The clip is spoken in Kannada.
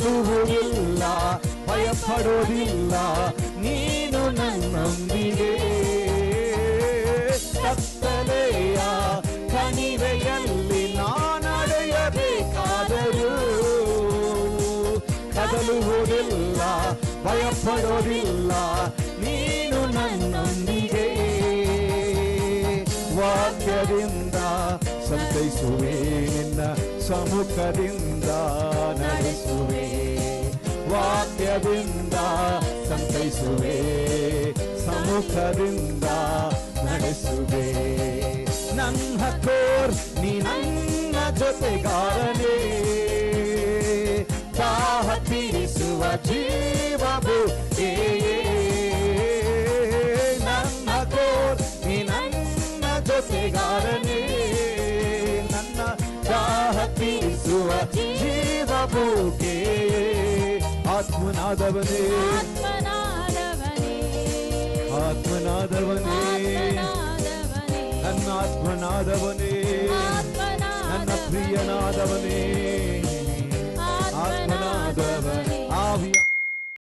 ಕದಲುವುದಿಲ್ಲ, ಭಯಪಡೋದಿಲ್ಲ, ನೀನು ನನ್ನೊಂದಿಗೆ. ಕತ್ತಲೆಯ ಕಣಿವೆಯಲ್ಲಿ ನಾನಡೆಯಬೇಕಾದರೂ ಕದಲುವುದಿಲ್ಲ, ಭಯಪಡೋದಿಲ್ಲ, ನೀನು ನನ್ನೊಂದಿಗೆ. ವಾಕ್ಯದಿಂದ ಸಂತೈಸುವೆ, ನಿನ್ನ ಸಮ್ಮುಖದಿಂದ ನಡೆಸುವೆ. ವಾಕ್ಯದಿಂದ ಸಂತೈಸುವೆ, ಸಮ್ಮುಖದಿಂದ ನಡೆಸುವೆ. ನನ್ನ ಕೋರ್ ನೀ ನನ್ನ ಜೊತೆಗಾರನೇ, ದಾಹ ತೀರಿಸುವ ಜೀವವು ನನ್ನ ಕೋರ್ ನೀ ನನ್ನ ಜೊತೆಗಾರನೇ, ನನ್ನ ದಾಹ ತೀರಿಸುವ ಜೀವವು ಆತ್ಮನಾದವನೇ, ಆತ್ಮನಾದವನೇ, ನನ್ನ ಆತ್ಮನಾದವನೇ, ನನ್ನ ಪ್ರಿಯನಾದವನೇ,